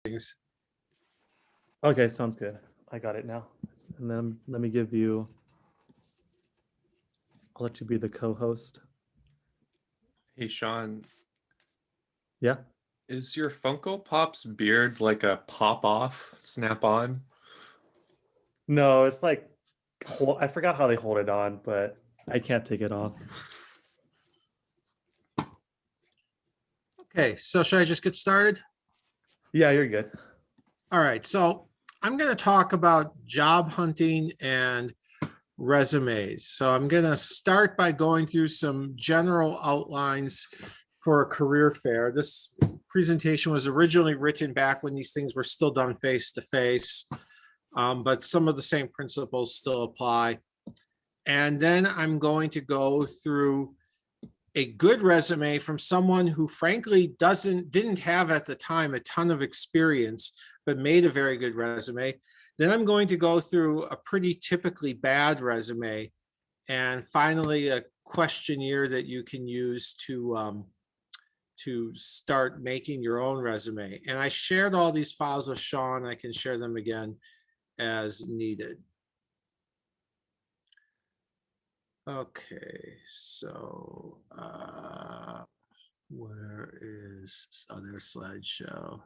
things. Okay, sounds good. I got it now. And then let me give you, I'll let you be the co-host. Hey, Sean, Yeah? is your Funko Pop's beard like a pop off, snap on? No, it's like, I forgot how they hold it on, but I can't take it off. Okay, so should I just get started? Yeah, you're good. All right, so I'm going to talk about job hunting and resumes. So I'm going to start by going through some general outlines for a career fair. This presentation was originally written back when these things were still done face to face, but some of the same principles still apply. And then I'm going to go through a good resume from someone who frankly didn't have at the time a ton of experience, but made a very good resume. Then I'm going to go through a pretty typically bad resume. And finally, a questionnaire that you can use to start making your own resume. And I shared all these files with Sean. I can share them again as needed. Okay, so where is this other slideshow?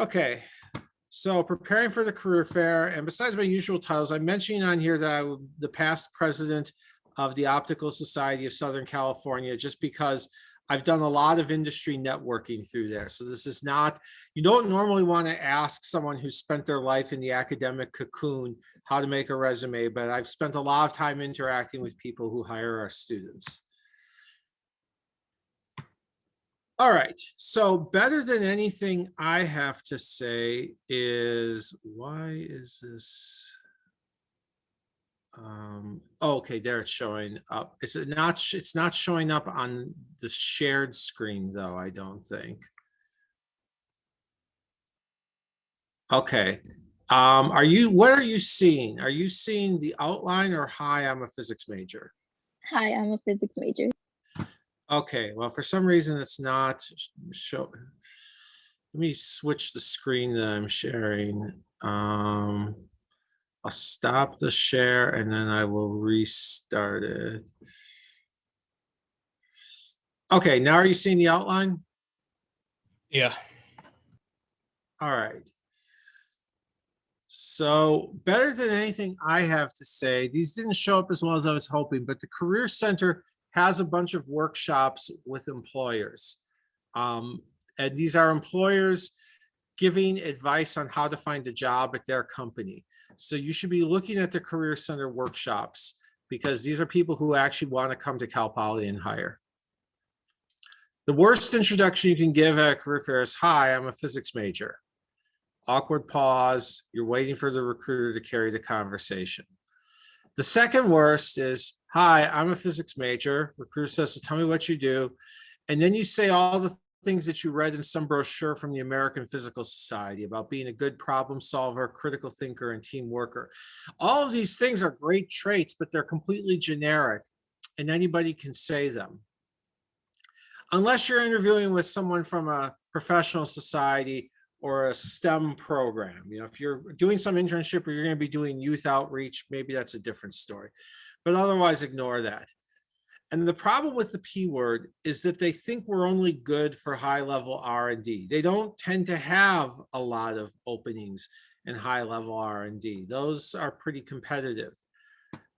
Okay, so preparing for the career fair, and besides my usual titles, I'm mentioning on here that I'm the past president of the Optical Society of Southern California, just because I've done a lot of industry networking through there. So this is not, you don't normally want to ask someone who spent their life in the academic cocoon how to make a resume, but I've spent a lot of time interacting with people who hire our students. All right, so better than anything I have to say is, why is this? Okay, there it's showing up. Is it not? It's not showing up on the shared screen though, I don't think. Okay, what are you seeing? Are you seeing the outline or hi, I'm a physics major? Hi, I'm a physics major. Okay, well, for some reason it's not show. Let me switch the screen that I'm sharing. I'll stop the share and then I will restart it. Okay, now are you seeing the outline? Yeah. All right. So better than anything I have to say, these didn't show up as well as I was hoping, but the Career Center has a bunch of workshops with employers. And these are employers giving advice on how to find a job at their company. So you should be looking at the Career Center workshops because these are people who actually want to come to Cal Poly and hire. The worst introduction you can give at a career fair is, hi, I'm a physics major. Awkward pause, you're waiting for the recruiter to carry the conversation. The second worst is, hi, I'm a physics major. Recruiter says, so tell me what you do. And then you say all the things that you read in some brochure from the American Physical Society about being a good problem solver, critical thinker, and team worker. All of these things are great traits, but they're completely generic and anybody can say them. Unless you're interviewing with someone from a professional society or a STEM program. You know, if you're doing some internship or you're going to be doing youth outreach, maybe that's a different story. But otherwise, ignore that. And the problem with the P word is that they think we're only good for high-level R&D. They don't tend to have a lot of openings in high-level R&D. Those are pretty competitive.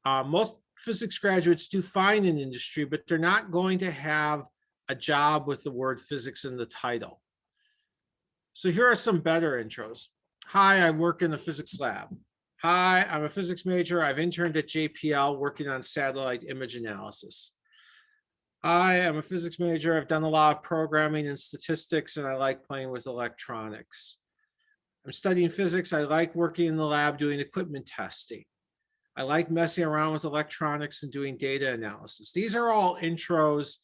Most physics graduates do fine in industry, but they're not going to have a job with the word physics in the title. So here are some better intros. Hi, I work in the physics lab. Hi, I'm a physics major. I've interned at JPL working on satellite image analysis. Hi, I'm a physics major. I've done a lot of programming and statistics, and I like playing with electronics. I'm studying physics. I like working in the lab doing equipment testing. I like messing around with electronics and doing data analysis. These are all intros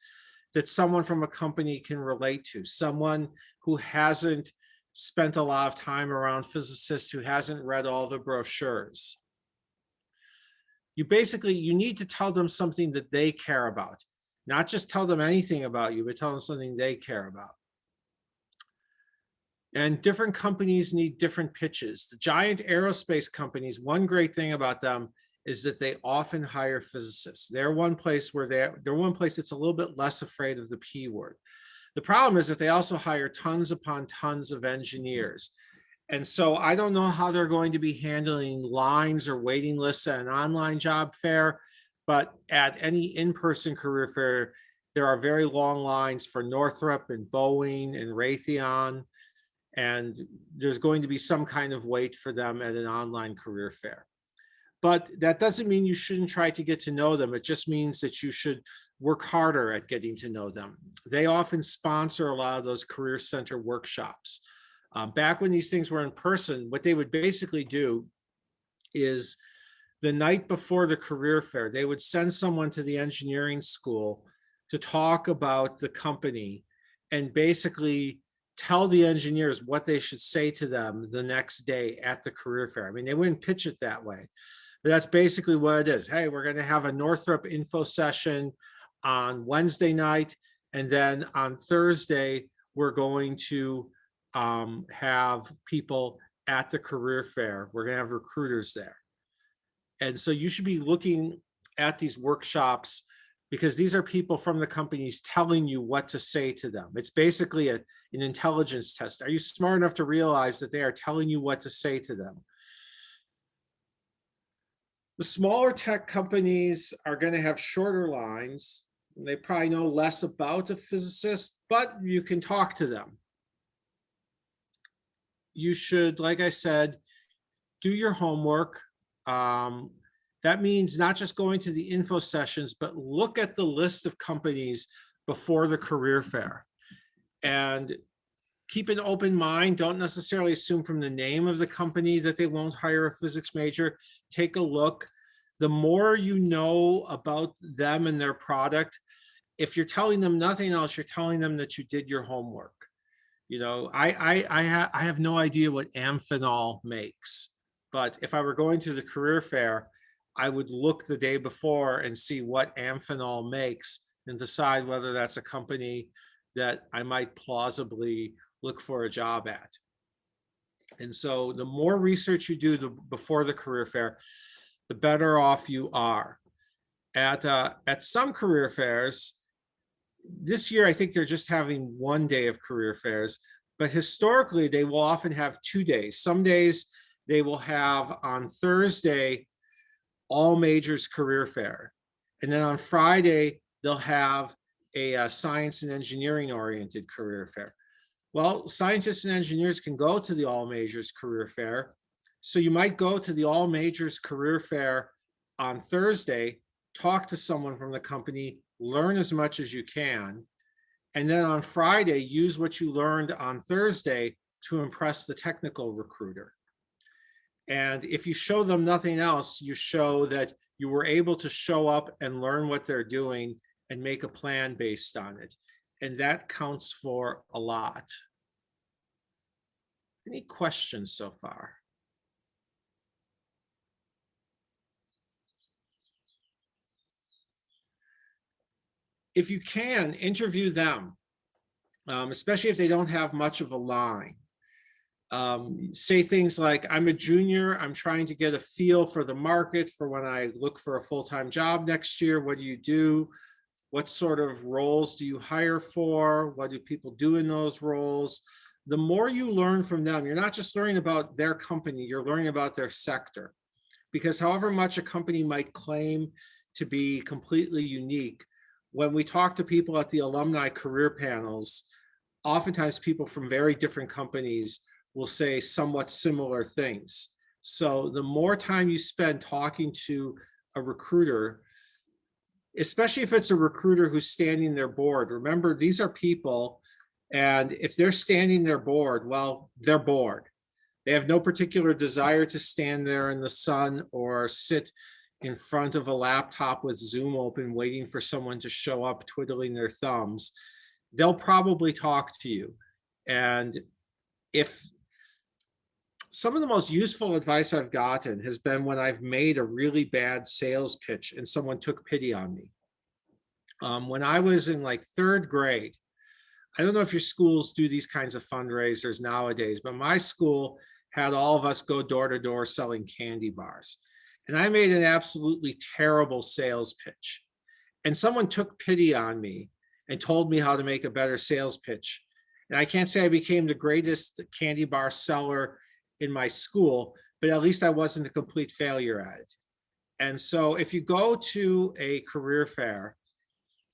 that someone from a company can relate to, someone who hasn't spent a lot of time around physicists, who hasn't read all the brochures. You need to tell them something that they care about, not just tell them anything about you, but tell them something they care about. And different companies need different pitches. The giant aerospace companies, one great thing about them is that they often hire physicists. They're one place where they're one place that's a little bit less afraid of the P word. The problem is that they also hire tons upon tons of engineers. And so I don't know how they're going to be handling lines or waiting lists at an online job fair, but at any in-person career fair, there are very long lines for Northrop and Boeing and Raytheon. And there's going to be some kind of wait for them at an online career fair. But that doesn't mean you shouldn't try to get to know them. It just means that you should work harder at getting to know them. They often sponsor a lot of those career center workshops. Back when these things were in person, what they would basically do is the night before the career fair, they would send someone to the engineering school to talk about the company and basically tell the engineers what they should say to them the next day at the career fair. I mean, they wouldn't pitch it that way, but that's basically what it is. Hey, we're going to have a Northrop info session on Wednesday night. And then on Thursday, we're going to have people at the career fair. We're going to have recruiters there. And so you should be looking at these workshops because these are people from the companies telling you what to say to them. It's basically an intelligence test. Are you smart enough to realize that they are telling you what to say to them? The smaller tech companies are going to have shorter lines. They probably know less about a physicist, but you can talk to them. You should, like I said, do your homework. That means not just going to the info sessions, but look at the list of companies before the career fair. And keep an open mind. Don't necessarily assume from the name of the company that they won't hire a physics major. Take a look. The more you know about them and their product, if you're telling them nothing else, you're telling them that you did your homework. You know, I have no idea what Amphenol makes, but if I were going to the career fair, I would look the day before and see what Amphenol makes and decide whether that's a company that I might plausibly look for a job at. And so the more research you do before the career fair, the better off you are. At some career fairs, this year, I think they're just having one day of career fairs, but historically they will often have 2 days. Some days they will have on Thursday, all majors career fair. And then on Friday, they'll have a science and engineering oriented career fair. Well, scientists and engineers can go to the all majors career fair. So you might go to the all majors career fair on Thursday, talk to someone from the company, learn as much as you can. And then on Friday, use what you learned on Thursday to impress the technical recruiter. And if you show them nothing else, you show that you were able to show up and learn what they're doing and make a plan based on it. And that counts for a lot. Any questions so far? If you can, interview them, especially if they don't have much of a line. Say things like, I'm a junior, I'm trying to get a feel for the market for when I look for a full-time job next year. What do you do? What sort of roles do you hire for? What do people do in those roles? The more you learn from them, you're not just learning about their company, you're learning about their sector. Because however much a company might claim to be completely unique, when we talk to people at the alumni career panels, oftentimes people from very different companies will say somewhat similar things. So the more time you spend talking to a recruiter, especially if it's a recruiter who's standing their board, remember, these are people, and if they're standing their board, well, they're bored. They have no particular desire to stand there in the sun or sit in front of a laptop with Zoom open, waiting for someone to show up, twiddling their thumbs. They'll probably talk to you. And if some of the most useful advice I've gotten has been when I've made a really bad sales pitch and someone took pity on me. When I was in like 3rd grade, I don't know if your schools do these kinds of fundraisers nowadays, but my school had all of us go door to door selling candy bars. And I made an absolutely terrible sales pitch. And someone took pity on me and told me how to make a better sales pitch. And I can't say I became the greatest candy bar seller in my school, but at least I wasn't a complete failure at it. And so if you go to a career fair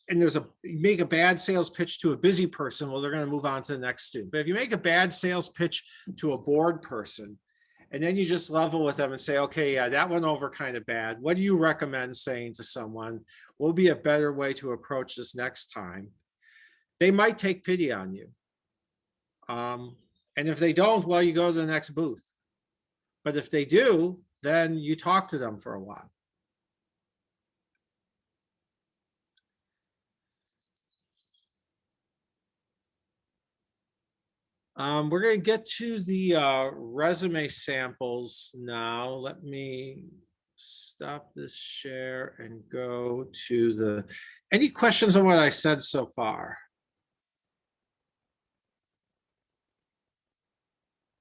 and you make a bad sales pitch to a busy person, well, they're going to move on to the next student. But if you make a bad sales pitch to a bored person, and then you just level with them and say, okay, yeah, that went over kind of bad. What do you recommend saying to someone? What will be a better way to approach this next time? They might take pity on you. And if they don't, well, you go to the next booth. But if they do, then you talk to them for a while. We're going to get to the resume samples now. Let me stop this share and go to any questions on what I said so far?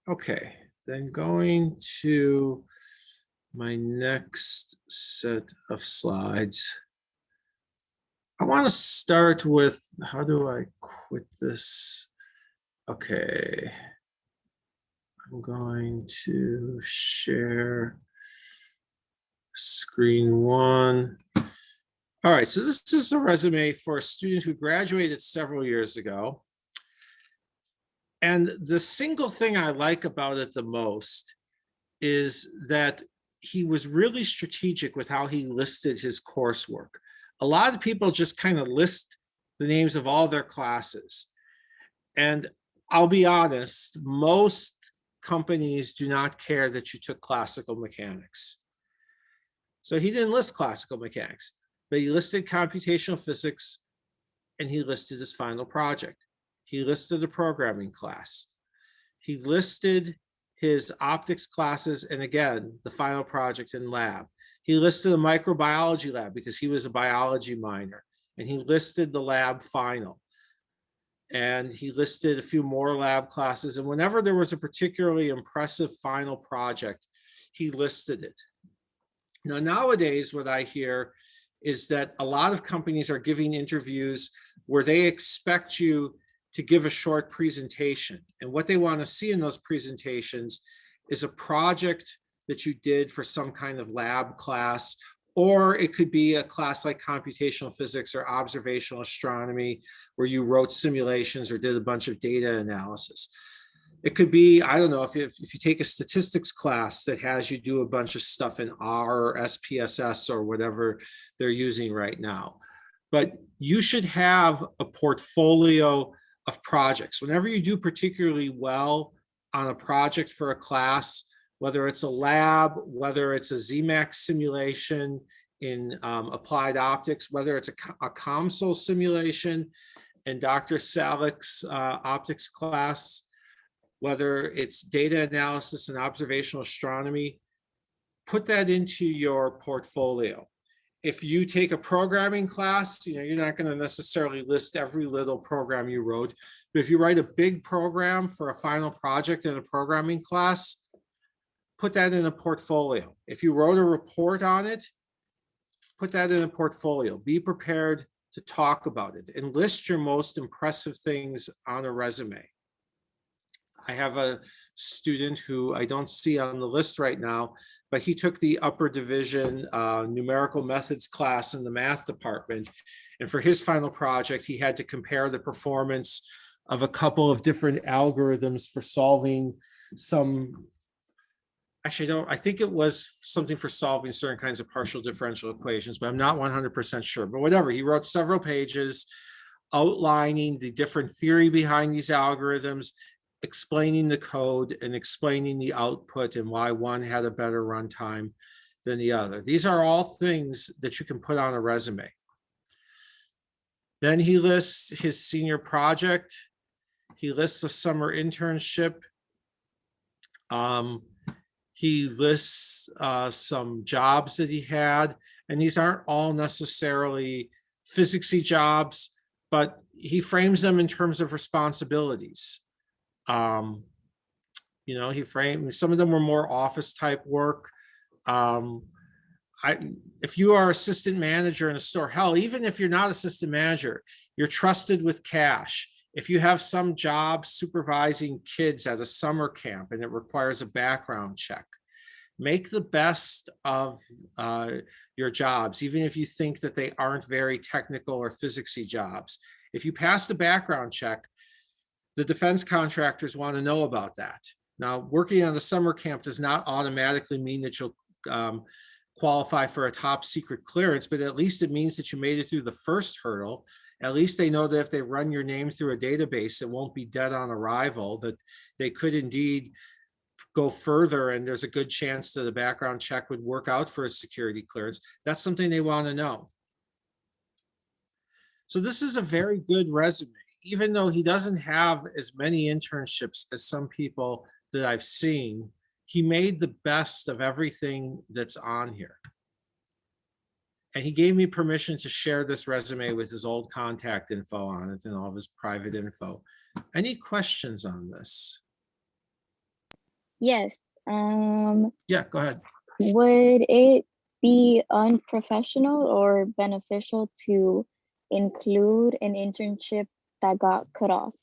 Okay, then going to my next set of slides. I want to start with, how do I quit this? Okay, I'm going to share screen one. All right, so this is a resume for a student who graduated several years ago. And the single thing I like about it the most is that he was really strategic with how he listed his coursework. A lot of people just kind of list the names of all their classes. And I'll be honest, most companies do not care that you took classical mechanics. So he didn't list classical mechanics, but he listed computational physics and he listed his final project. He listed a programming class. He listed his optics classes and again, the final project in lab. He listed a microbiology lab because he was a biology minor and he listed the lab final. And he listed a few more lab classes. And whenever there was a particularly impressive final project, he listed it. Now, nowadays, what I hear is that a lot of companies are giving interviews where they expect you to give a short presentation. And what they want to see in those presentations is a project that you did for some kind of lab class, or it could be a class like computational physics or observational astronomy, where you wrote simulations or did a bunch of data analysis. It could be, I don't know, if you take a statistics class that has you do a bunch of stuff in R or SPSS or whatever they're using right now. But you should have a portfolio of projects. Whenever you do particularly well on a project for a class, whether it's a lab, whether it's a ZMAX simulation in applied optics, whether it's a COMSOL simulation in Dr. Salik's optics class, whether it's data analysis and observational astronomy, put that into your portfolio. If you take a programming class, you're not going to necessarily list every little program you wrote, but if you write a big program for a final project in a programming class, put that in a portfolio. If you wrote a report on it, put that in a portfolio. Be prepared to talk about it and list your most impressive things on a resume. I have a student who I don't see on the list right now, but he took the upper division numerical methods class in the math department. And for his final project, he had to compare the performance of a couple of different algorithms for solving some, actually, I think it was something for solving certain kinds of partial differential equations, but I'm not 100% sure. But whatever, he wrote several pages outlining the different theory behind these algorithms, explaining the code and explaining the output and why one had a better runtime than the other. These are all things that you can put on a resume. Then he lists his senior project. He lists a summer internship. He lists some jobs that he had, and these aren't all necessarily physicsy jobs, but he frames them in terms of responsibilities. You know, he framed, some of them were more office type work. If you are assistant manager in a store, hell, even if you're not assistant manager, you're trusted with cash. If you have some job supervising kids at a summer camp and it requires a background check, make the best of your jobs, even if you think that they aren't very technical or physicsy jobs. If you pass the background check, the defense contractors want to know about that. Now, working on the summer camp does not automatically mean that you'll qualify for a top secret clearance, but at least it means that you made it through the first hurdle. At least they know that if they run your name through a database, it won't be dead on arrival, that they could indeed go further, and there's a good chance that a background check would work out for a security clearance. That's something they want to know. So this is a very good resume, even though he doesn't have as many internships as some people that I've seen. He made the best of everything that's on here. And he gave me permission to share this resume with his old contact info on it and all of his private info. Any questions on this? Yes. Yeah, go ahead. Would it be unprofessional or beneficial to include an internship that got cut off?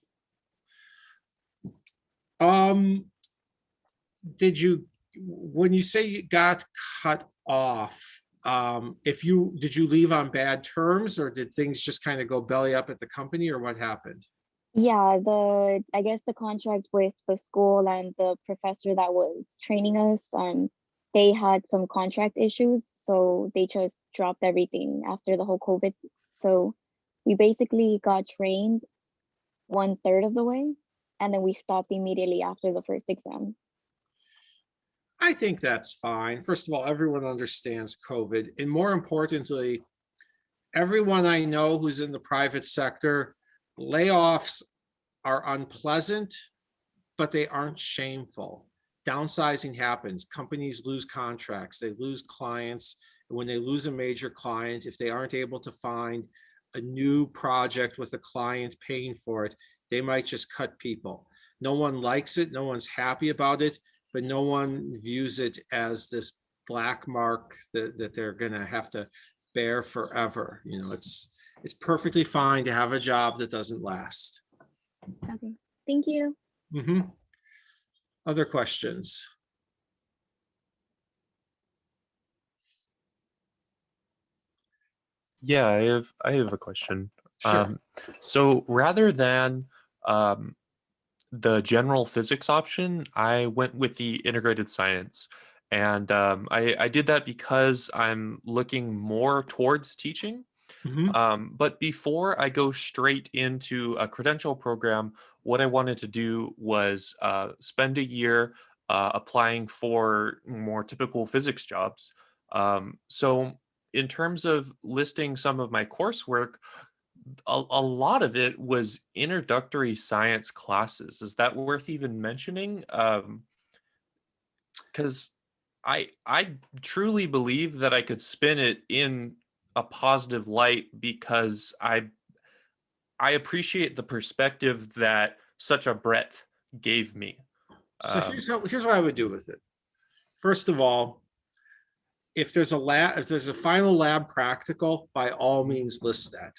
When you say you got cut off, did you leave on bad terms, or did things just kind of go belly up at the company, or what happened? Yeah, I guess the contract with the school and the professor that was training us, they had some contract issues, so they just dropped everything after the whole COVID. So we basically got trained 1/3 of the way, and then we stopped immediately after the first exam. I think that's fine. First of all, everyone understands COVID, and more importantly, everyone I know who's in the private sector, layoffs are unpleasant, but they aren't shameful. Downsizing happens. Companies lose contracts, they lose clients. And when they lose a major client, if they aren't able to find a new project with a client paying for it, they might just cut people. No one likes it, no one's happy about it, but no one views it as this black mark that they're gonna have to bear forever. You know, it's perfectly fine to have a job that doesn't last. Okay, thank you. Other questions? Yeah, I have a question. Sure. So rather than the general physics option, I went with the integrated science. And I did that because I'm looking more towards teaching. But before I go straight into a credential program, what I wanted to do was spend a year applying for more typical physics jobs. So in terms of listing some of my coursework, a lot of it was introductory science classes. Is that worth even mentioning? Because I truly believe that I could spin it in a positive light, because I appreciate the perspective that such a breadth gave me. So here's what I would do with it. First of all, if there's a final lab practical, by all means list that.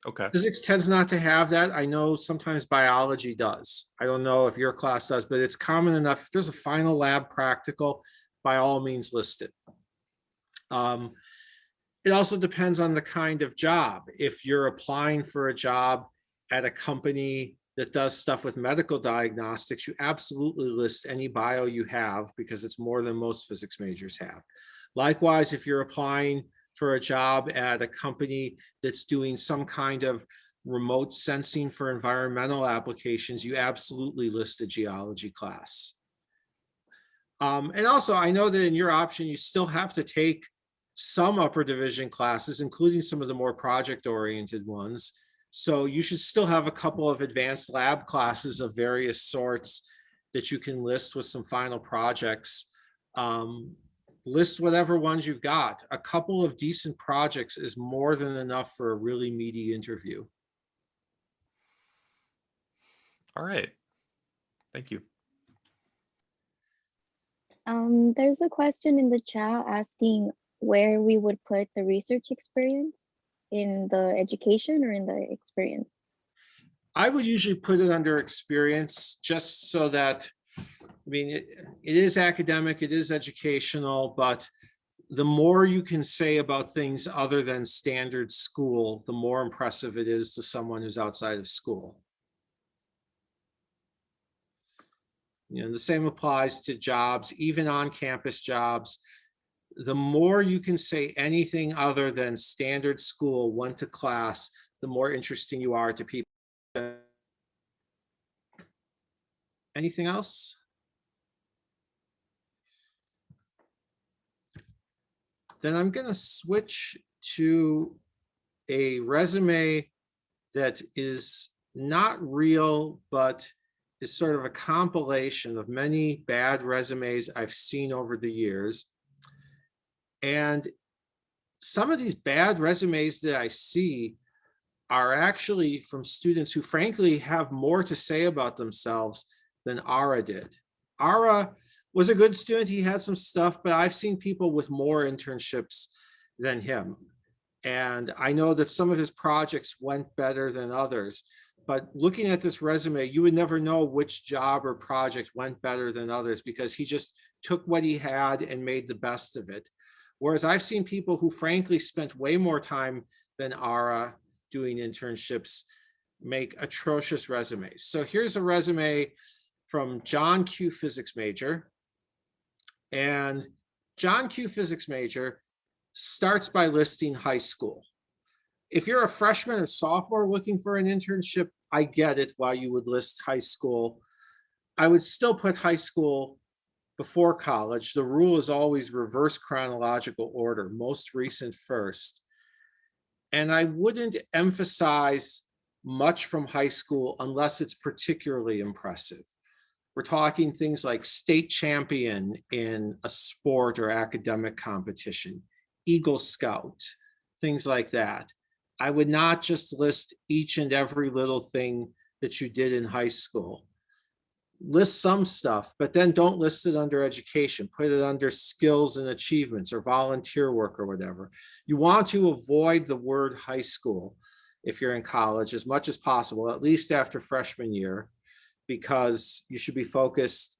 Okay. Physics tends not to have that. I know sometimes biology does. I don't know if your class does, but it's common enough. If there's a final lab practical, by all means list it. It also depends on the kind of job. If you're applying for a job at a company that does stuff with medical diagnostics, you absolutely list any bio you have, because it's more than most physics majors have. Likewise, if you're applying for a job at a company that's doing some kind of remote sensing for environmental applications, you absolutely list a geology class. And also, I know that in your option, you still have to take some upper division classes, including some of the more project-oriented ones. So you should still have a couple of advanced lab classes of various sorts that you can list with some final projects. List whatever ones you've got. A couple of decent projects is more than enough for a really meaty interview. All right. Thank you. There's a question in the chat asking where we would put the research experience in the education or in the experience. I would usually put it under experience just so that, I mean, it is academic, it is educational, but the more you can say about things other than standard school, the more impressive it is to someone who's outside of school. You know, the same applies to jobs, even on-campus jobs. The more you can say anything other than standard school, went to class, the more interesting you are to people. Anything else? Then I'm going to switch to a resume that is not real, but is sort of a compilation of many bad resumes I've seen over the years. And some of these bad resumes that I see are actually from students who frankly have more to say about themselves than Ara did. Ara was a good student, he had some stuff, but I've seen people with more internships than him. And I know that some of his projects went better than others, but looking at this resume, you would never know which job or project went better than others because he just took what he had and made the best of it. Whereas I've seen people who frankly spent way more time than Ara doing internships make atrocious resumes. So here's a resume from John Q, physics major. And John Q, physics major, starts by listing high school. If you're a freshman or sophomore looking for an internship, I get it why you would list high school. I would still put high school before college. The rule is always reverse chronological order, most recent first. And I wouldn't emphasize much from high school unless it's particularly impressive. We're talking things like state champion in a sport or academic competition, Eagle Scout, things like that. I would not just list each and every little thing that you did in high school. List some stuff, but then don't list it under education. Put it under skills and achievements or volunteer work or whatever. You want to avoid the word high school if you're in college as much as possible, at least after freshman year, because you should be focused.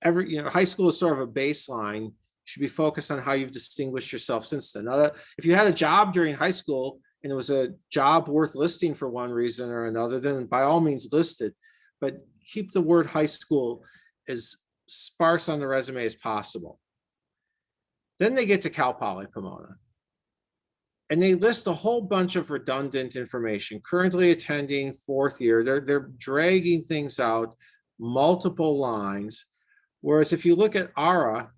High school is sort of a baseline. You should be focused on how you've distinguished yourself since then. Now, if you had a job during high school and it was a job worth listing for one reason or another, then by all means list it, but keep the word high school as sparse on the resume as possible. Then they get to Cal Poly Pomona. And they list a whole bunch of redundant information. Currently attending fourth year, they're dragging things out, multiple lines. Whereas if you look at Ara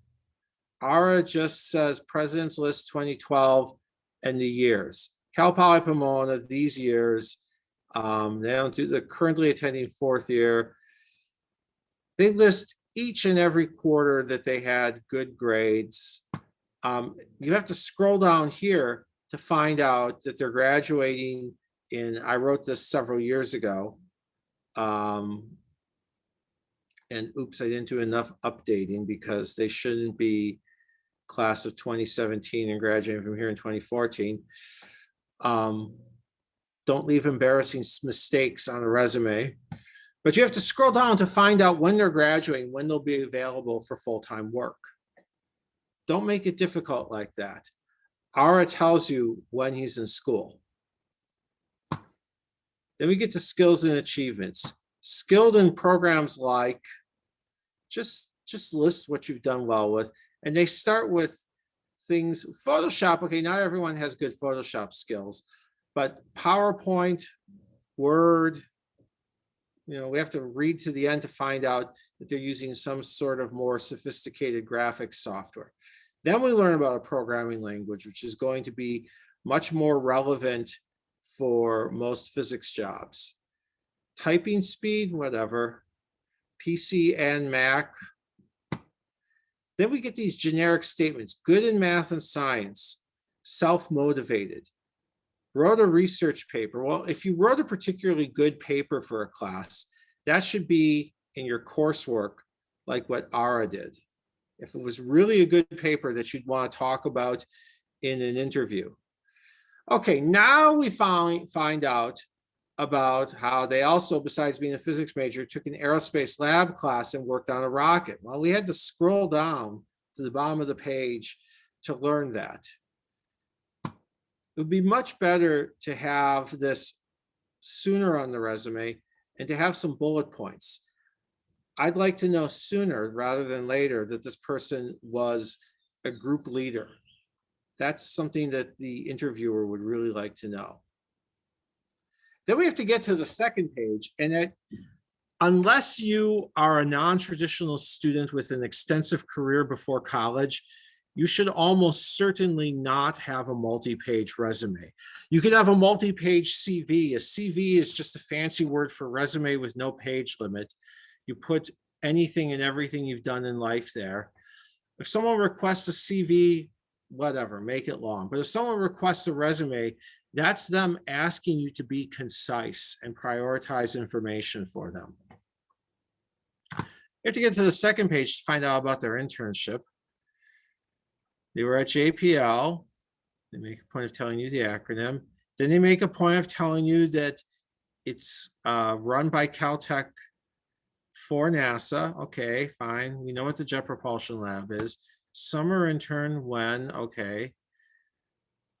just says President's List 2012 and the years. Cal Poly Pomona, these years, they don't do the currently attending fourth year. They list each and every quarter that they had good grades. You have to scroll down here to find out that they're graduating in, I wrote this several years ago. And oops, I didn't do enough updating because they shouldn't be class of 2017 and graduating from here in 2014. Don't leave embarrassing mistakes on a resume, but you have to scroll down to find out when they're graduating, when they'll be available for full-time work. Don't make it difficult like that. Ara tells you when he's in school. Then we get to skills and achievements. Skilled in programs like, just list what you've done well with. And they start with things, Photoshop, okay, not everyone has good Photoshop skills, but PowerPoint, Word, we have to read to the end to find out that they're using some sort of more sophisticated graphics software. Then we learn about a programming language, which is going to be much more relevant for most physics jobs. Typing speed, whatever, PC and Mac. Then we get these generic statements, good in math and science, self-motivated. Wrote a research paper. Well, if you wrote a particularly good paper for a class, That should be in your coursework, like what Ara did. If it was really a good paper that you'd want to talk about in an interview. Okay, now we find out about how they also, besides being a physics major, took an aerospace lab class and worked on a rocket. Well, we had to scroll down to the bottom of the page to learn that. It would be much better to have this sooner on the resume and to have some bullet points. I'd like to know sooner rather than later that this person was a group leader. That's something that the interviewer would really like to know. Then we have to get to the second page, and unless you are a non-traditional student with an extensive career before college, you should almost certainly not have a multi-page resume. You could have a multi-page CV. A CV is just a fancy word for resume with no page limit. You put anything and everything you've done in life there. If someone requests a CV, whatever, make it long. But if someone requests a resume, that's them asking you to be concise and prioritize information for them. You have to get to the second page to find out about their internship. They were at JPL. They make a point of telling you the acronym. Then they make a point of telling you that it's run by Caltech for NASA. Okay, fine. We know what the Jet Propulsion Lab is. Summer intern when, okay.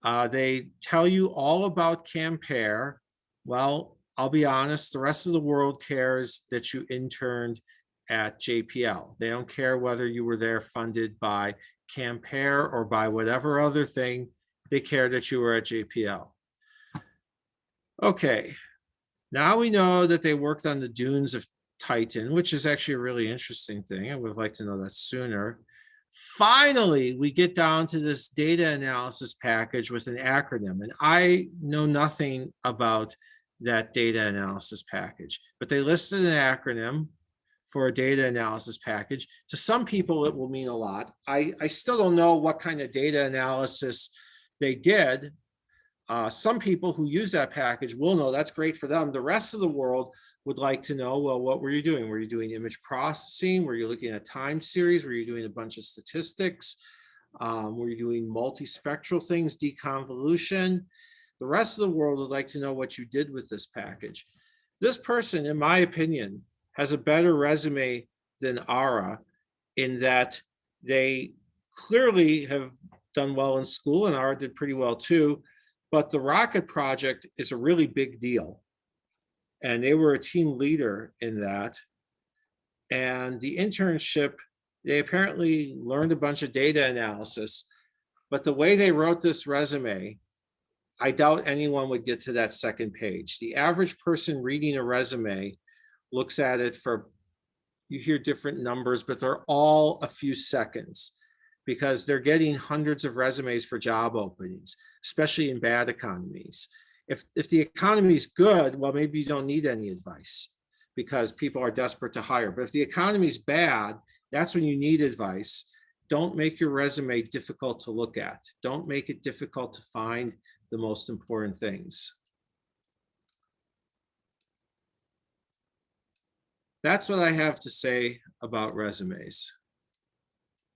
They tell you all about CAMPAIR. Well, I'll be honest, the rest of the world cares that you interned at JPL. They don't care whether you were there funded by CAMPAIR or by whatever other thing. They care that you were at JPL. Okay, now we know that they worked on the dunes of Titan, which is actually a really interesting thing. I would have liked to know that sooner. Finally, we get down to this data analysis package with an acronym, and I know nothing about that data analysis package, but they listed an acronym for a data analysis package. To some people, it will mean a lot. I still don't know what kind of data analysis they did. Some people who use that package will know that's great for them. The rest of the world would like to know, well, what were you doing? Were you doing image processing? Were you looking at time series? Were you doing a bunch of statistics? Were you doing multispectral things, deconvolution? The rest of the world would like to know what you did with this package. This person, in my opinion, has a better resume than Ara in that they clearly have done well in school, and Ara did pretty well too. But the rocket project is a really big deal. And they were a team leader in that. And the internship, they apparently learned a bunch of data analysis. But the way they wrote this resume, I doubt anyone would get to that second page. The average person reading a resume looks at it for, you hear different numbers, but they're all a few seconds, because they're getting hundreds of resumes for job openings, especially in bad economies. If the economy is good, well, maybe you don't need any advice because people are desperate to hire. But if the economy is bad, that's when you need advice. Don't make your resume difficult to look at. Don't make it difficult to find the most important things. That's what I have to say about resumes.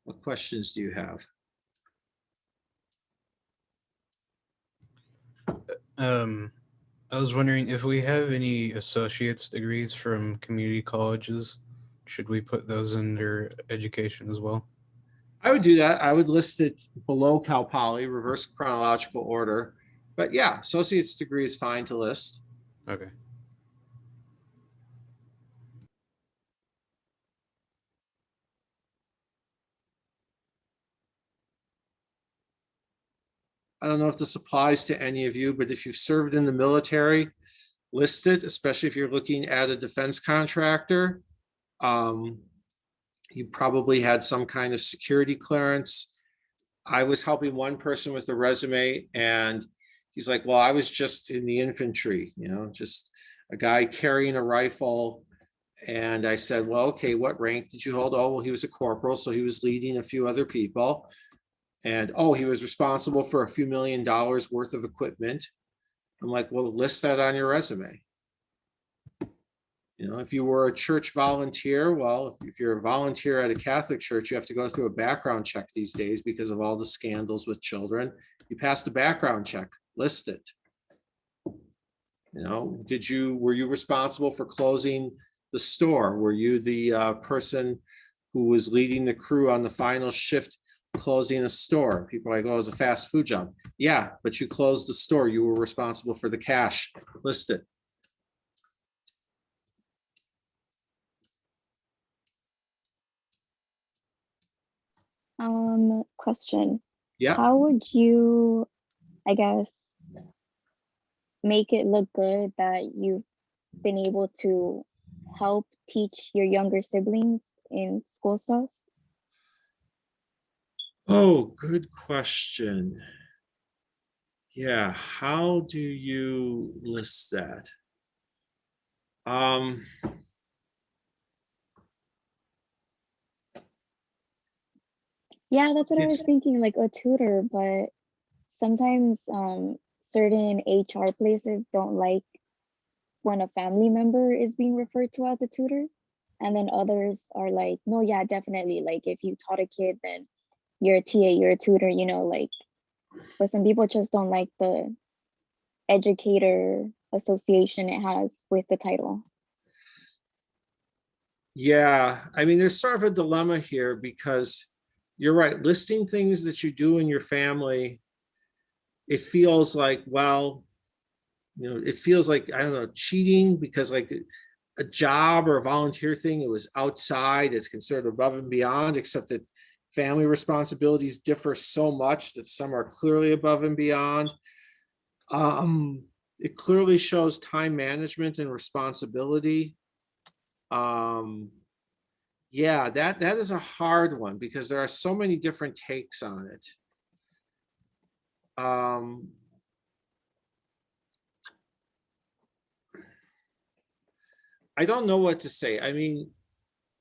What questions do you have? I was wondering if we have any associate's degrees from community colleges, should we put those under education as well? I would do that. I would list it below Cal Poly, reverse chronological order. But yeah, associate's degree is fine to list. Okay. I don't know if this applies to any of you, but if you've served in the military, list it, especially if you're looking at a defense contractor. You probably had some kind of security clearance. I was helping one person with a resume, and he's like, well, I was just in the infantry, you know, just a guy carrying a rifle. And I said, well, okay, what rank did you hold? Oh, well, he was a corporal, so he was leading a few other people. And, oh, he was responsible for a few $1 million worth of equipment. I'm like, well, list that on your resume. You know, if you were a church volunteer, well, if you're a volunteer at a Catholic church, you have to go through a background check these days because of all the scandals with children. You passed a background check, list it. You know, were you responsible for closing the store? Were you the person who was leading the crew on the final shift closing a store? People are like, oh, it was a fast food job. Yeah, but you closed the store. You were responsible for the cash. List it. Question. Yeah. How would you, I guess, make it look good that you've been able to help teach your younger siblings in school stuff? Oh, good question. Yeah, how do you list that? Yeah, that's what I was It's- thinking, like a tutor, but sometimes certain HR places don't like when a family member is being referred to as a tutor. And then others are like, no, yeah, definitely. Like if you taught a kid, then you're a TA, you're a tutor, you know, like, but some people just don't like the educator association it has with the title. Yeah, I mean, there's sort of a dilemma here because you're right, listing things that you do in your family, it feels like, well, you know, it feels like, I don't know, cheating because like a job or a volunteer thing, it was outside, it's considered above and beyond, except that family responsibilities differ so much that some are clearly above and beyond. It clearly shows time management and responsibility. Yeah, that is a hard one because there are so many different takes on it. I don't know what to say. I mean,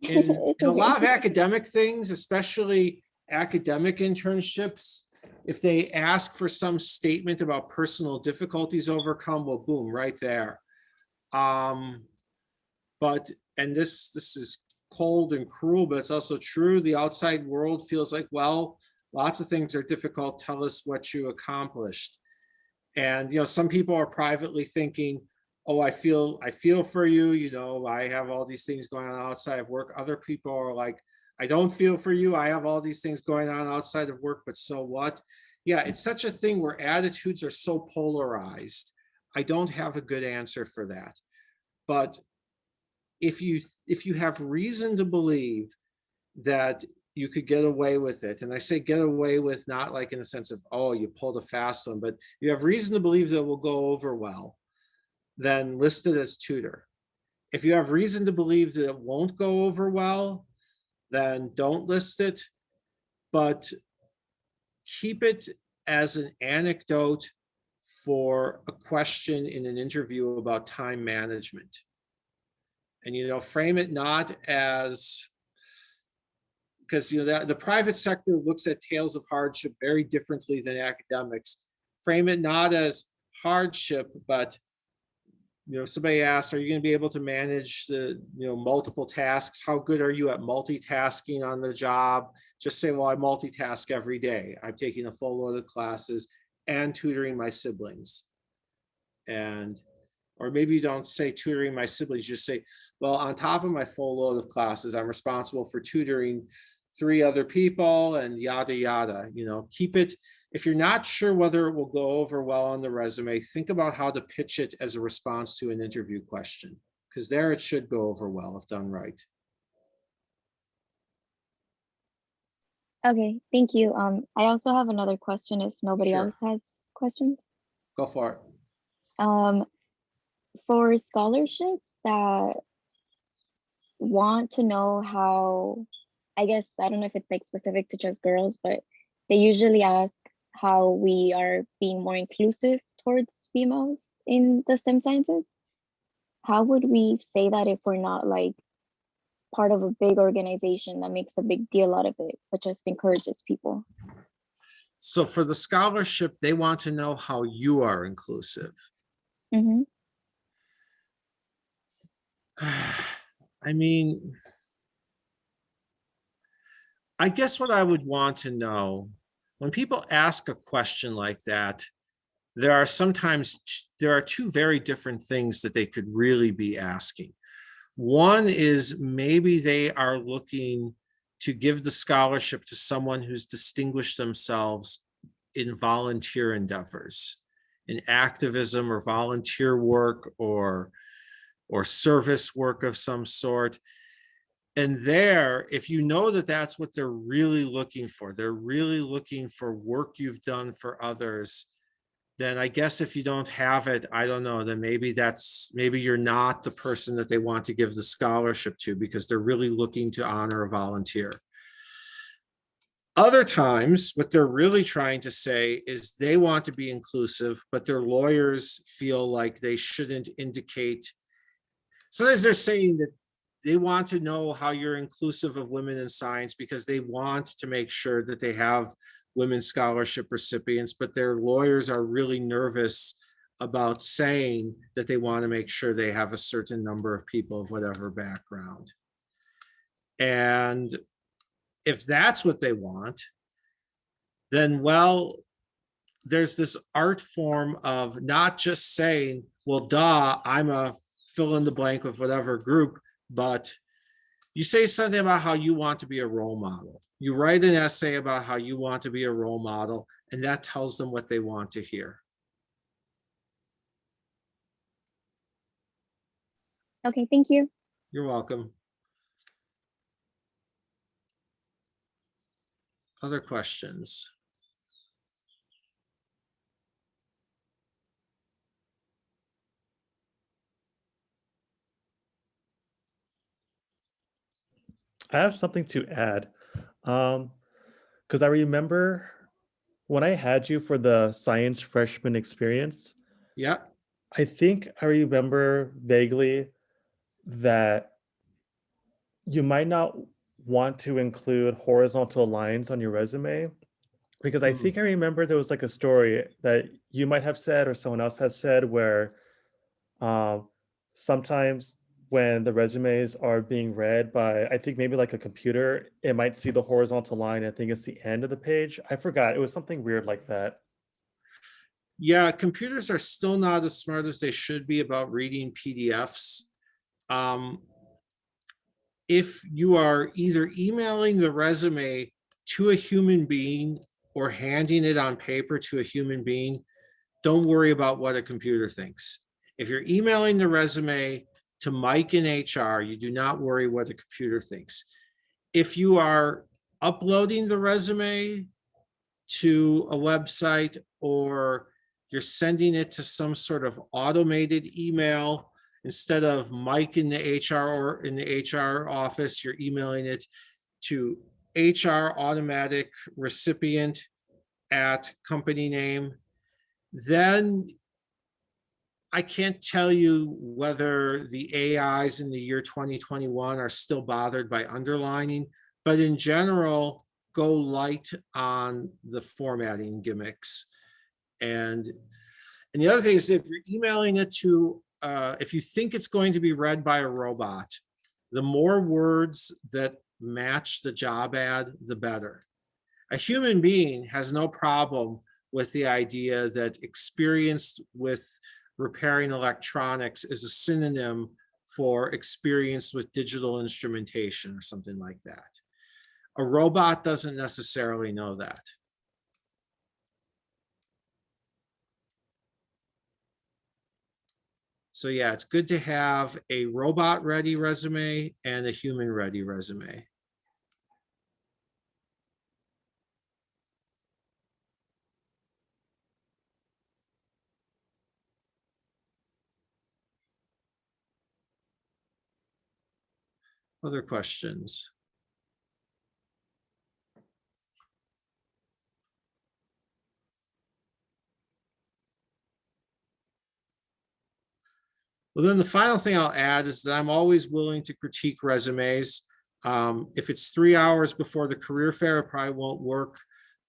in It's a lot of okay. academic things, especially academic internships, if they ask for some statement about personal difficulties overcome, well, boom, right there. But, and this is cold and cruel, but it's also true. The outside world feels like, well, lots of things are difficult. Tell us what you accomplished. And, you know, some people are privately thinking, oh, I feel for you. You know, I have all these things going on outside of work. Other people are like, I don't feel for you. I have all these things going on outside of work, but so what? Yeah, it's such a thing where attitudes are so polarized. I don't have a good answer for that. But if you have reason to believe that you could get away with it, and I say get away with not like in the sense of, oh, you pulled a fast one, but you have reason to believe that it will go over well, then list it as tutor. If you have reason to believe that it won't go over well, then don't list it, but keep it as an anecdote for a question in an interview about time management. And, you know, frame it not as, because, you know, the private sector looks at tales of hardship very differently than academics. Frame it not as hardship, but, you know, somebody asks, are you going to be able to manage the, you know, multiple tasks? How good are you at multitasking on the job? Just say, well, I multitask every day. I'm taking a full load of classes and tutoring my siblings. And, or maybe you don't say tutoring my siblings, just say, well, on top of my full load of classes, I'm responsible for tutoring 3 other people and yada, yada. You know, keep it. If you're not sure whether it will go over well on the resume, think about how to pitch it as a response to an interview question, because there it should go over well if done right. Okay, thank you. I also have another question if nobody Sure. else has questions. Go for it. For scholarships that want to know how, I guess, I don't know if it's like specific to just girls, but they usually ask how we are being more inclusive towards females in the STEM sciences. How would we say that if we're not like part of a big organization that makes a big deal out of it, but just encourages people? So for the scholarship, they want to know how you are inclusive. Mm-hmm. I mean, I guess what I would want to know, when people ask a question like that, there are two very different things that they could really be asking. One is maybe they are looking to give the scholarship to someone who's distinguished themselves in volunteer endeavors, in activism or volunteer work or service work of some sort. And there, if you know that that's what they're really looking for, they're really looking for work you've done for others, then I guess if you don't have it, I don't know, then maybe you're not the person that they want to give the scholarship to, because they're really looking to honor a volunteer. Other times, what they're really trying to say is they want to be inclusive, but their lawyers feel like they shouldn't indicate. Sometimes they're saying that they want to know how you're inclusive of women in science because they want to make sure that they have women scholarship recipients, but their lawyers are really nervous about saying that they want to make sure they have a certain number of people of whatever background. And if that's what they want, then, well, there's this art form of not just saying, well, duh, I'm a fill in the blank with whatever group, but you say something about how you want to be a role model. You write an essay about how you want to be a role model, and that tells them what they want to hear. Okay, thank you. You're welcome. Other questions? I have something to add. Because I remember when I had you for the science freshman experience, Yeah. I think I remember vaguely that you might not want to include horizontal lines on your resume, because I think I remember there was like a story that you might have said or someone else had said where sometimes when the resumes are being read by, I think maybe like a computer, it might see the horizontal line. I think it's the end of the page. I forgot. It was something weird like that. Yeah, computers are still not as smart as they should be about reading PDFs. If you are either emailing the resume to a human being or handing it on paper to a human being, don't worry about what a computer thinks. If you're emailing the resume to Mike in HR, you do not worry what a computer thinks. If you are uploading the resume to a website or you're sending it to some sort of automated email, instead of Mike in the HR or in the HR office, you're emailing it to HR automatic recipient at company name, then I can't tell you whether the AIs in the year 2021 are still bothered by underlining, but in general, go light on the formatting gimmicks. And the other thing is, if you're emailing it to, if you think it's going to be read by a robot, the more words that match the job ad, the better. A human being has no problem with the idea that experienced with repairing electronics is a synonym for experience with digital instrumentation or something like that. A robot doesn't necessarily know that. So yeah, it's good to have a robot-ready resume and a human-ready resume. Other questions? Well, then the final thing I'll add is that I'm always willing to critique resumes. If it's 3 hours before the career fair, it probably won't work.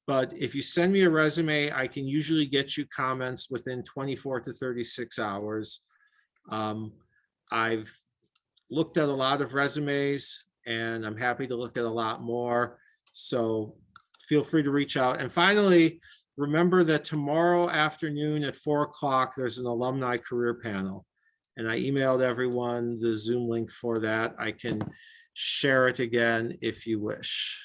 But if you send me a resume, I can usually get you comments within 24 to 36 hours. I've looked at a lot of resumes, and I'm happy to look at a lot more. So feel free to reach out. And finally, remember that tomorrow afternoon at 4 o'clock, there's an alumni career panel. And I emailed everyone the Zoom link for that. I can share it again if you wish.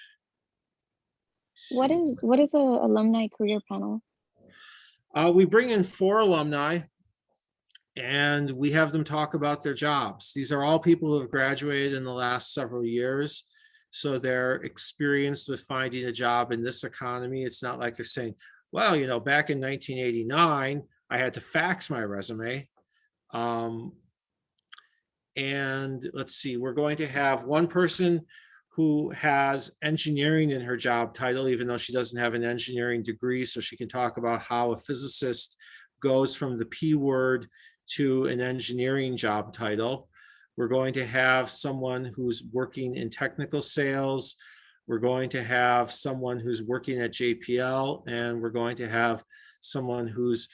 What is a alumni career panel? We bring in 4 alumni and we have them talk about their jobs. These are all people who have graduated in the last several years. So they're experienced with finding a job in this economy. It's not like they're saying, well, you know, back in 1989, I had to fax my resume. And let's see, we're going to have one person who has engineering in her job title, even though she doesn't have an engineering degree, so she can talk about how a physicist goes from the P word to an engineering job title. We're going to have someone who's working in technical sales. We're going to have someone who's working at JPL, and we're going to have someone who's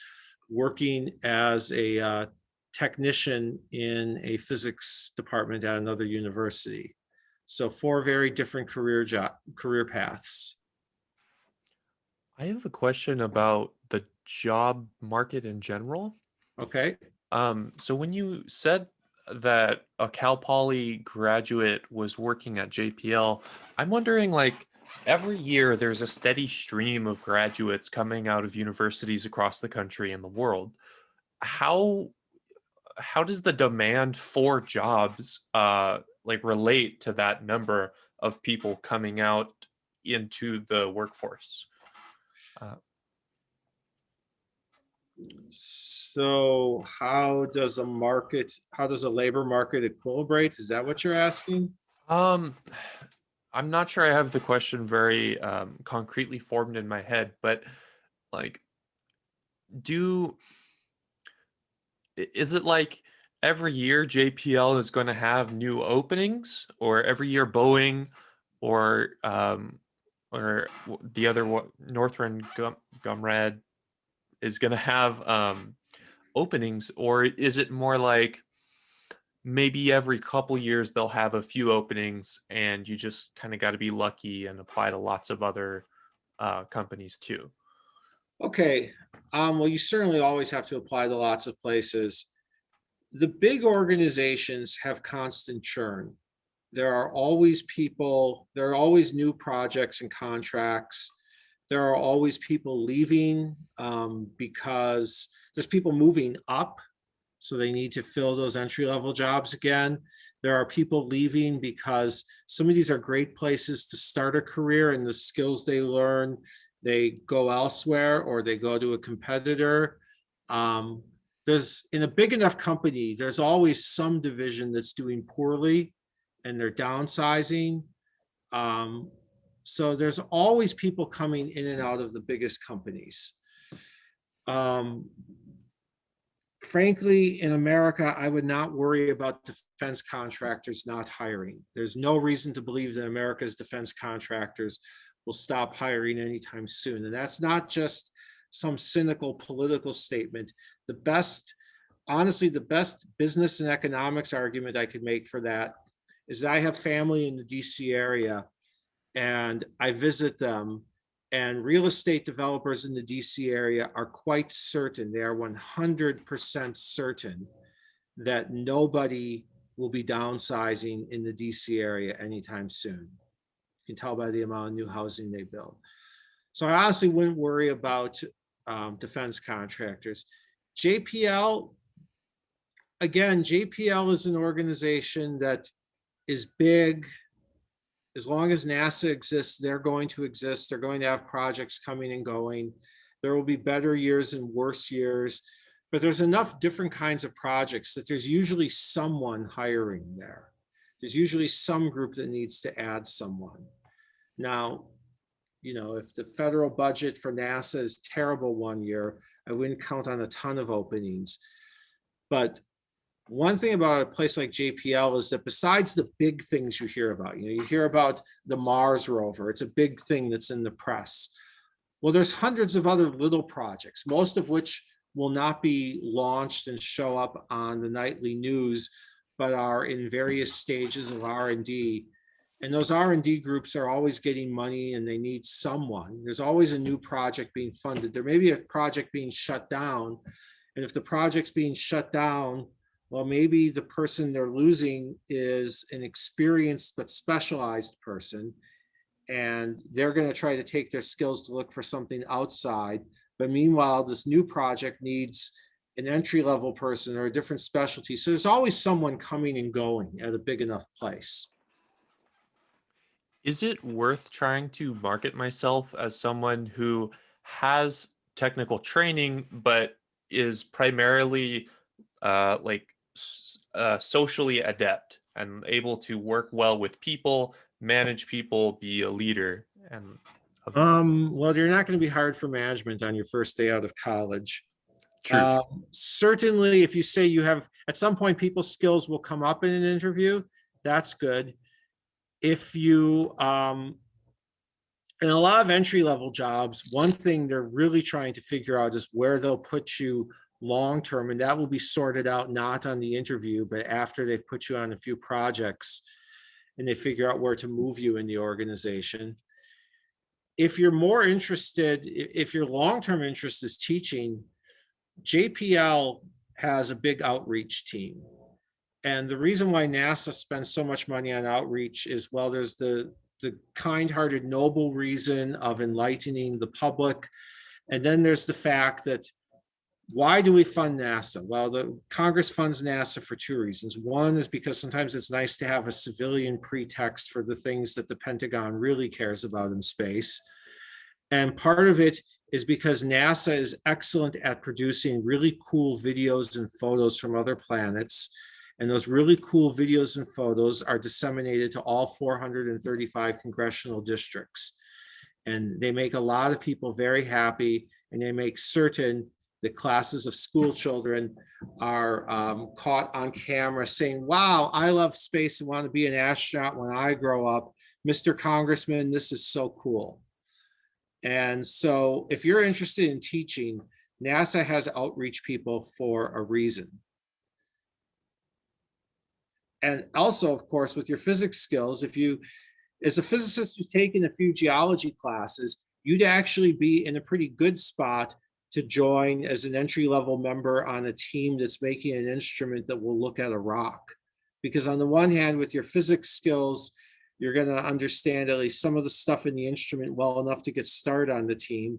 working as a technician in a physics department at another university. So 4 very different career paths. I have a question about the job market in general. Okay. So when you said that a Cal Poly graduate was working at JPL, I'm wondering, like, every year there's a steady stream of graduates coming out of universities across the country and the world. How does the demand for jobs like relate to that number of people coming out into the workforce? So how does a labor market equilibrate? Is that what you're asking? I'm not sure I have the question very concretely formed in my head, but like, is it like every year JPL is going to have new openings, or every year Boeing or the other Northrop Grumman is going to have openings, or is it more like maybe every couple years they'll have a few openings and you just kind of got to be lucky and apply to lots of other companies too? Okay. Well, you certainly always have to apply to lots of places. The big organizations have constant churn. There are always people, there are always new projects and contracts. There are always people leaving because there's people moving up, so they need to fill those entry-level jobs again. There are people leaving because some of these are great places to start a career, and the skills they learn, they go elsewhere or they go to a competitor. There's, in a big enough company, there's always some division that's doing poorly and they're downsizing. So there's always people coming in and out of the biggest companies. Frankly, in America, I would not worry about defense contractors not hiring. There's no reason to believe that America's defense contractors will stop hiring anytime soon. And that's not just some cynical political statement. Honestly, the best business and economics argument I could make for that is I have family in the DC area and I visit them, and real estate developers in the DC area are quite certain, they are 100% certain that nobody will be downsizing in the DC area anytime soon. You can tell by the amount of new housing they build. So I honestly wouldn't worry about defense contractors. JPL, again, JPL is an organization that is big. As long as NASA exists, they're going to exist. They're going to have projects coming and going. There will be better years and worse years, but there's enough different kinds of projects that there's usually someone hiring there. There's usually some group that needs to add someone. Now, you know, if the federal budget for NASA is terrible one year, I wouldn't count on a ton of openings. But one thing about a place like JPL is that besides the big things you hear about, you hear about the Mars rover, it's a big thing that's in the press. Well, there's hundreds of other little projects, most of which will not be launched and show up on the nightly news, but are in various stages of R&D. And those R&D groups are always getting money and they need someone. There's always a new project being funded. There may be a project being shut down. And if the project's being shut down, well, maybe the person they're losing is an experienced but specialized person. And they're going to try to take their skills to look for something outside. But meanwhile, this new project needs an entry-level person or a different specialty. So there's always someone coming and going at a big enough place. Is it worth trying to market myself as someone who has technical training, but is primarily socially adept and able to work well with people, manage people, be a leader? And Well, you're not going to be hired for management on your first day out of college. true. Certainly, if you say you have, at some point, people's skills will come up in an interview. That's good. If you, in a lot of entry-level jobs, one thing they're really trying to figure out is where they'll put you long-term, and that will be sorted out not on the interview, but after they've put you on a few projects and they figure out where to move you in the organization. If you're more interested, if your long-term interest is teaching, JPL has a big outreach team. And the reason why NASA spends so much money on outreach is, well, there's the kind-hearted, noble reason of enlightening the public. And then there's the fact that, why do we fund NASA? Well, the Congress funds NASA for two reasons. One is because sometimes it's nice to have a civilian pretext for the things that the Pentagon really cares about in space. And part of it is because NASA is excellent at producing really cool videos and photos from other planets. And those really cool videos and photos are disseminated to all 435 congressional districts. And they make a lot of people very happy, and they make certain that classes of school children are caught on camera saying, wow, I love space and want to be an astronaut when I grow up. Mr. Congressman, this is so cool. And so if you're interested in teaching, NASA has outreach people for a reason. And also, of course, with your physics skills, if you, as a physicist who's taken a few geology classes, you'd actually be in a pretty good spot to join as an entry-level member on a team that's making an instrument that will look at a rock. Because on the one hand, with your physics skills, you're going to understand at least some of the stuff in the instrument well enough to get started on the team.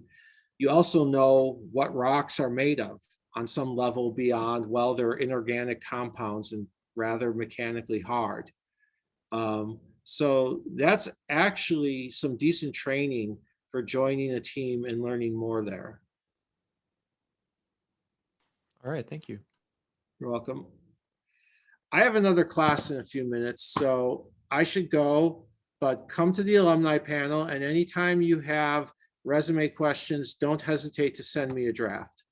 You also know what rocks are made of on some level beyond, well, they're inorganic compounds and rather mechanically hard. So that's actually some decent training for joining a team and learning more there. All right, thank you. You're welcome. I have another class in a few minutes, so I should go, but come to the alumni panel, and anytime you have resume questions, don't hesitate to send me a draft.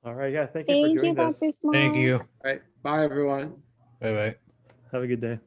All right. Yeah. Thank you for Thank you, doing Dr. this. Small. Thank you. All right, bye, everyone. Bye-bye. Have a good day.